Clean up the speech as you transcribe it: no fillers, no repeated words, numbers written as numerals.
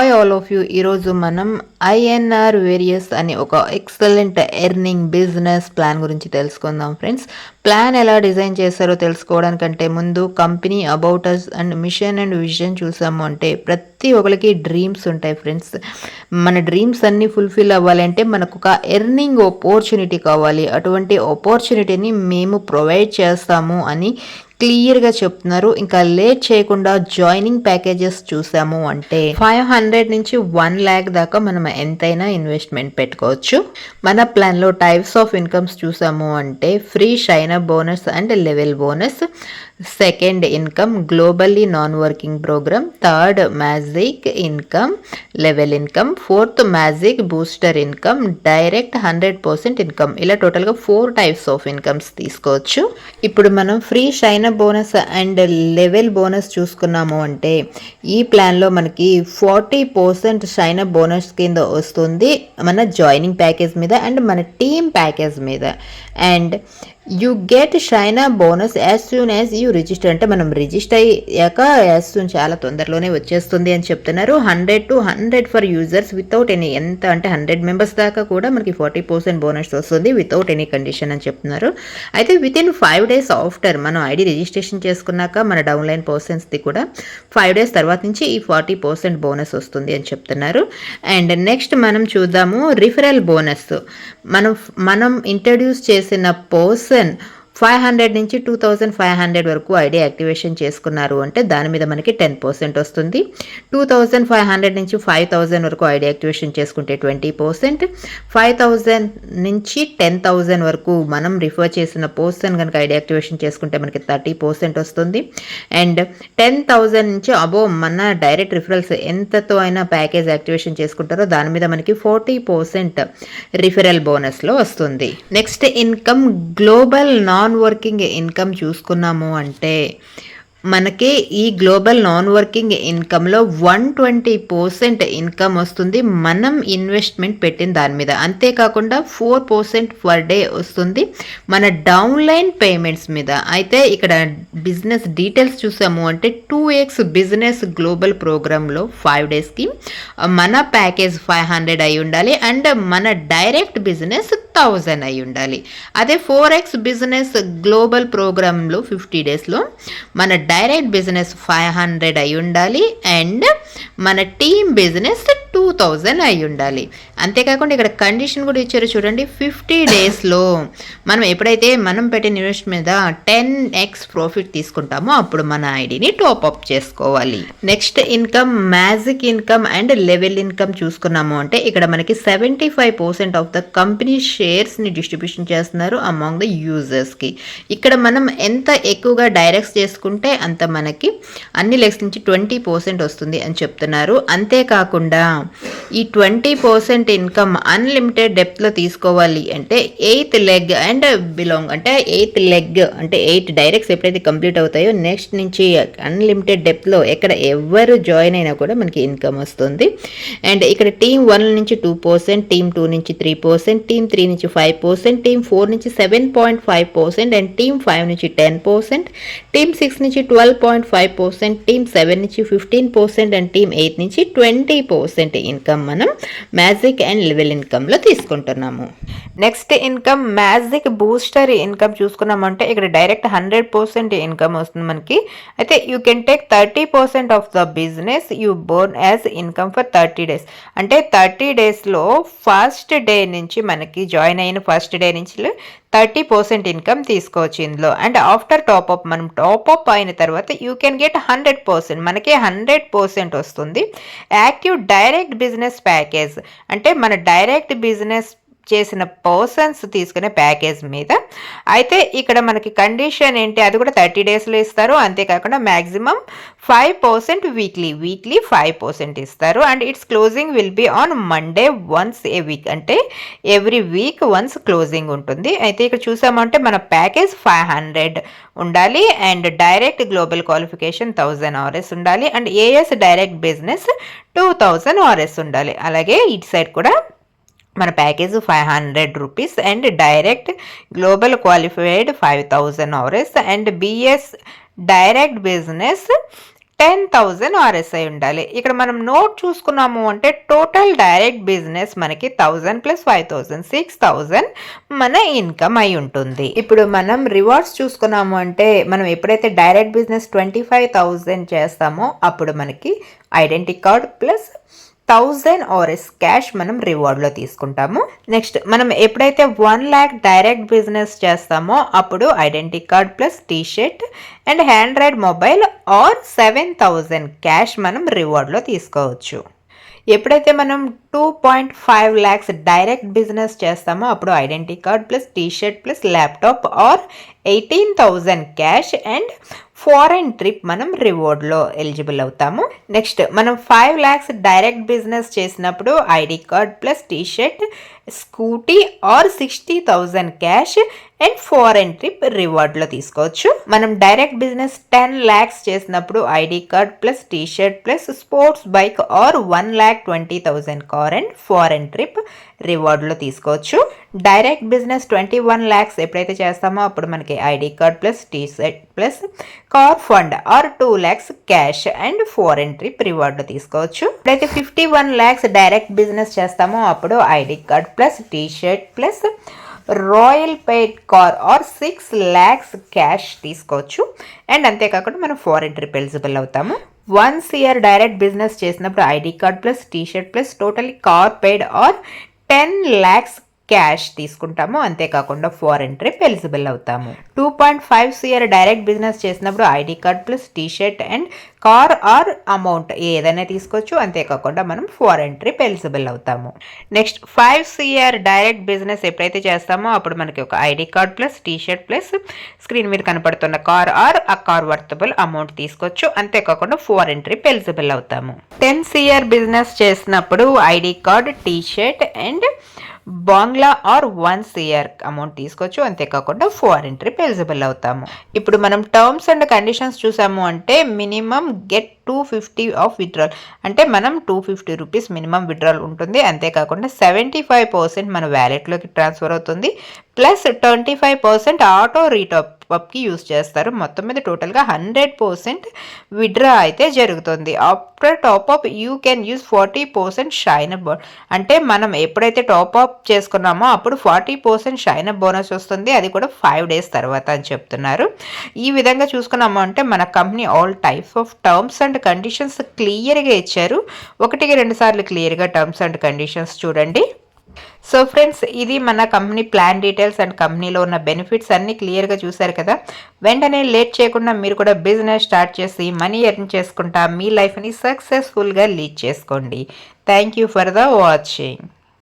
Hi all of you. ఈరోజు మనం INR various అనే ఒక ఎక్సలెంట్ ఎర్నింగ్ బిజినెస్ ప్లాన్ గురించి తెలుసుకుందాం ఫ్రెండ్స్. ప్లాన్ ఎలా డిజైన్ చేస్తారో తెలుసుకోవడానికంటే ముందు company about us and mission and vision చూసాము అంటే ప్రతి ఒక్కరికి డ్రీమ్స్ ఉంటాయి ఫ్రెండ్స్. మన డ్రీమ్స్ అన్నీ ఫుల్ఫిల్ అవ్వాలంటే మనకు ఒక ఎర్నింగ్ ఆపర్చునిటీ కావాలి. అటువంటి ఆపర్చునిటీని మేము ప్రొవైడ్ చేస్తాము అని క్లియర్గా చెప్తున్నారు. ఇంకా లేట్ చేయకుండా జాయినింగ్ ప్యాకేజెస్ చూసాము అంటే 500 నుంచి 1 lakh దాకా మనం ఎంతైనా ఇన్వెస్ట్మెంట్ పెట్టుకోవచ్చు. మన ప్లాన్లో టైప్స్ ఆఫ్ ఇన్కమ్స్ చూసాము అంటే free shine up bonus and level bonus, second income globally non working programme, third magic income level income, fourth magic booster income, direct 100% income. ఇలా టోటల్గా 4 టైప్స్ ఆఫ్ ఇన్కమ్స్ తీసుకోవచ్చు. ఇప్పుడు మనం free shine up bonus and level bonus చూసుకున్నాము అంటే ఈ ప్లాన్లో మనకి 40% షైన్ అప్ బోనస్ కింద వస్తుంది మన జాయినింగ్ ప్యాకేజ్ మీద అండ్ మన టీమ్ ప్యాకేజ్ మీద. And you get shine up bonus as soon as you register. అంటే మనం రిజిస్టర్ అయ్యాక యాజ్ సూన్ చాలా తొందరలోనే వచ్చేస్తుంది అని చెప్తున్నారు. 100 to 100 for users without any, ఎంత అంటే 100 మెంబర్స్ దాకా కూడా మనకి 40% బోనస్ వస్తుంది వితౌట్ ఎనీ కండిషన్ అని చెప్తున్నారు. అయితే విత్ ఇన్ 5 days ఆఫ్టర్ మనం ఐడి రిజిస్ట్రేషన్ చేసుకున్నాక మన డౌన్లైన్ పర్సన్స్ది కూడా 5 days తర్వాత నుంచి ఈ 40% బోనస్ వస్తుంది అని చెప్తున్నారు. అండ్ నెక్స్ట్ మనం చూద్దాము రిఫరల్ బోనస్. మనం ఇంట్రడ్యూస్ చేసిన పర్సన్ 500 నుంచి 2500 వరకు ఐడి యాక్టివేషన్ చేసుకున్నారు అంటే దాని మీద మనకి 10% వస్తుంది. 2500 నుంచి 5000 వరకు ఐడి యాక్టివేషన్ చేసుకుంటే 20%, 5000 నుంచి 10,000 వరకు మనం రిఫర్ చేసిన పర్సన్ కనుక ఐడి యాక్టివేషన్ చేసుకుంటే మనకి 30% వస్తుంది. అండ్ 10,000 నుంచి అబోవ్ మన డైరెక్ట్ రిఫరల్స్ ఎంతతో అయినా ప్యాకేజ్ యాక్టివేషన్ చేసుకుంటారో దాని మీద మనకి 40% రిఫరల్ బోనస్లో వస్తుంది. Next income global non working income చూసుకున్నాము అంటే మనకి ఈ గ్లోబల్ నాన్ వర్కింగ్ ఇన్కమ్లో 120% ఇన్కమ్ వస్తుంది మనం ఇన్వెస్ట్మెంట్ పెట్టిన దాని మీద. అంతేకాకుండా 4% పర్ డే వస్తుంది మన డౌన్లైన్ పేమెంట్స్ మీద. అయితే ఇక్కడ బిజినెస్ డీటెయిల్స్ చూసాము అంటే 2x బిజినెస్ గ్లోబల్ ప్రోగ్రాంలో 5 daysకి మన ప్యాకేజ్ 500 అయి ఉండాలి అండ్ మన డైరెక్ట్ బిజినెస్ 1000 అయి ఉండాలి. అదే 4x బిజినెస్ గ్లోబల్ ప్రోగ్రాంలో 50 daysలో మన డైరెక్ట్ బిజినెస్ 500 అయి ఉండాలి అండ్ మన టీమ్ బిజినెస్ 2000 అయి ఉండాలి. అంతేకాకుండా ఇక్కడ కండిషన్ కూడా ఇచ్చారు చూడండి. 50 daysలో మనం ఎప్పుడైతే మనం పెట్టిన ఇన్వెస్ట్ మీద 10x ప్రాఫిట్ తీసుకుంటామో అప్పుడు మన ఐడిని టాప్అప్ చేసుకోవాలి. Next income magic income and level income చూసుకున్నాము అంటే ఇక్కడ మనకి 75% ఆఫ్ ద కంపెనీ షేర్స్ని డిస్ట్రిబ్యూషన్ చేస్తున్నారు అమాంగ్ ద యూజర్స్కి. ఇక్కడ మనం ఎంత ఎక్కువగా డైరెక్ట్స్ చేసుకుంటే అంత మనకి అన్ని లెగ్స్ నుంచి 20% వస్తుంది అని చెప్తున్నారు. అంతేకాకుండా ఈ 20% ఇన్కమ్ అన్లిమిటెడ్ డెప్త్లో తీసుకోవాలి అంటే 8th లెగ్ అండ్ బిలాంగ్ అంటే 8th లెగ్ అంటే 8 డైరెక్ట్స్ ఎప్పుడైతే కంప్లీట్ అవుతాయో నెక్స్ట్ నుంచి అన్లిమిటెడ్ డెప్త్లో ఎక్కడ ఎవరు జాయిన్ అయినా కూడా మనకి ఇన్కమ్ వస్తుంది. అండ్ ఇక్కడ టీమ్ 1 నుంచి 2%, టీమ్ 2 నుంచి 3%, టీమ్ 3 నుంచి 5%, టీమ్ 4 నుంచి 7.5% అండ్ టీమ్ 5 నుంచి 10%, టీమ్ 6 నుంచి 12.5%, టీమ్ 7 నుంచి 15% అండ్ టీమ్ 8 నుంచి 20% ఇన్కమ్ మనం మ్యాజిక్ అండ్ లెవెల్ ఇన్కమ్లో తీసుకుంటున్నాము. Next income magic booster income చూసుకున్నామంటే ఇక్కడ డైరెక్ట్ 100% ఇన్కమ్ వస్తుంది మనకి. అయితే you can take 30% of the business you born as income for 30 days. అంటే 30 daysలో ఫస్ట్ డే నుంచి మనకి జాయిన్ అయిన ఫస్ట్ డే నుంచి 30% ఇన్కమ్ తీసుకోవచ్చు ఇందులో. అండ్ ఆఫ్టర్ టాప్అప్ మనం టాప్అప్ అయిన తర్వాత యూ కెన్ గెట్ 100%, మనకి 100% వస్తుంది. యాక్టివ్ డైరెక్ట్ బిజినెస్ ప్యాకేజ్ అంటే మన డైరెక్ట్ బిజినెస్ చేసిన పర్సన్స్ తీసుకునే ప్యాకేజ్ మీద. అయితే ఇక్కడ మనకి కండిషన్ ఏంటి అది కూడా 30 daysలో ఇస్తారు. అంతేకాకుండా మ్యాక్సిమం 5% వీక్లీ 5% ఇస్తారు. And its closing will be on Monday once a week, అంటే ఎవ్రీ వీక్ వన్స్ క్లోజింగ్ ఉంటుంది. అయితే ఇక్కడ చూసామంటే మన ప్యాకేజ్ 500 ఉండాలి and direct global qualification 1000 RS ఉండాలి and AS direct business 2000 RS ఉండాలి. అలాగే ఇటు సైడ్ కూడా మన package 500 rupees and direct global qualified 5000 RS and BS direct business 10,000 ఆర్ఎస్ఐ ఉండాలి. ఇక్కడ మనం నోట్ చూసుకున్నాము అంటే టోటల్ డైరెక్ట్ బిజినెస్ మనకి 1000 ప్లస్ 5000 6000 మన ఇన్కమ్ అయి ఉంటుంది. ఇప్పుడు మనం రివార్డ్స్ చూసుకున్నాము అంటే మనం ఎప్పుడైతే డైరెక్ట్ బిజినెస్ 25,000 చేస్తామో అప్పుడు మనకి identity card plus 1000 RS cash మనం రివార్డ్లో తీసుకుంటాము. నెక్స్ట్ మనం ఎప్పుడైతే 1 lakh డైరెక్ట్ బిజినెస్ చేస్తామో అప్పుడు identity card plus T shirt and hand ride mobile or 7,000 cash మనం రివార్డ్లో తీసుకోవచ్చు. ఎప్పుడైతే మనం 2.5 lakhs డైరెక్ట్ బిజినెస్ చేస్తామో అప్పుడు identity card plus T shirt plus laptop or 18,000 cash and foreign trip మనం రివార్డ్లో ఎలిజిబుల్ అవుతాము. నెక్స్ట్ మనం 5 lakhs డైరెక్ట్ బిజినెస్ చేసినప్పుడు ID card plus T shirt Scooty or 60,000 cash and foreign trip రివార్డ్లో తీసుకోవచ్చు. మనం డైరెక్ట్ బిజినెస్ 10 lakhs చేసినప్పుడు ID card plus T shirt plus sports bike or 1,20,000 car and foreign trip రివార్డ్లో తీసుకోవచ్చు. Direct business 21 lakhs ఎప్పుడైతే చేస్తామో అప్పుడు మనకి ID card plus T shirt plus car fund or 2 lakhs cash and foreign trip రివార్డ్లో తీసుకోవచ్చు. ఎప్పుడైతే 51 lakhs డైరెక్ట్ బిజినెస్ చేస్తామో అప్పుడు ID card plus T shirt plus royal paid car or 6 lakhs cash తీసుకోవచ్చు. అండ్ అంతేకాకుండా మనం ఫారెన్ ట్రిప్ ఎలిజిబుల్ అవుతాము. 1 year direct business చేసినప్పుడు ID card plus T shirt plus totally car paid or 10 lakhs cash తీసుకుంటాము. అంతేకాకుండా foreign trip eligible అవుతాము. 2.5 year direct business చేసినప్పుడు ID card plus T shirt and car or amount ఏదైనా తీసుకోవచ్చు. అంతేకాకుండా మనం ఫారెన్ ట్రిప్ ఎలిజిబుల్ అవుతాము. నెక్స్ట్ 5 year డైరెక్ట్ బిజినెస్ ఎప్పుడైతే చేస్తామో అప్పుడు మనకి ఒక ID card plus T shirt plus screen మీద కనపడుతున్న కార్ ఆర్ ఆ కార్ వర్తబుల్ అమౌంట్ తీసుకోవచ్చు. అంతేకాకుండా ఫారెన్ ట్రిప్ ఎలిజిబుల్ అవుతాము. 10 year బిజినెస్ చేసినప్పుడు ID card T shirt and bungalow or 1 year amount తీసుకోవచ్చు. అంతేకాకుండా ఫారెన్ ట్రిప్ ఎలిజిబుల్ అవుతాము. ఇప్పుడు మనం టర్మ్స్ అండ్ కండిషన్స్ చూసాము అంటే మినిమం గెట్ 250 ఆఫ్ విత్డ్రాల్ అంటే మనం 250 రూపీస్ మినిమం విత్డ్రాల్ ఉంటుంది. అంతేకాకుండా 75% మన వ్యాలెట్లోకి ట్రాన్స్ఫర్ అవుతుంది. ప్లస్ 25% ఆటో రీటాప్కి యూస్ చేస్తారు. మొత్తం మీద టోటల్గా 100% విత్డ్రా అయితే జరుగుతుంది. After top-up you can use 40% shine up అంటే మనం ఎప్పుడైతే టాప్అప్ చేసుకున్నామో అప్పుడు 40% షైన్ అప్ బోనస్ వస్తుంది. అది కూడా 5 days తర్వాత అని చెప్తున్నారు. ఈ విధంగా చూసుకున్నాము అంటే మన company all types of terms and conditions క్లియర్గా ఇచ్చారు. 1-2 సార్లు క్లియర్గా టర్మ్స్ అండ్ కండిషన్స్ చూడండి. సో ఫ్రెండ్స్, ఇది మన కంపెనీ ప్లాన్ డీటెయిల్స్ అండ్ కంపెనీలో ఉన్న బెనిఫిట్స్ అన్ని క్లియర్గా చూశారు కదా. వెంటనే లేట్ చేయకుండా మీరు కూడా బిజినెస్ స్టార్ట్ చేసి మనీ ఎర్న్ చేసుకుంటా మీ లైఫ్ని సక్సెస్ఫుల్గా లీడ్ చేసుకోండి. Thank you for the watching.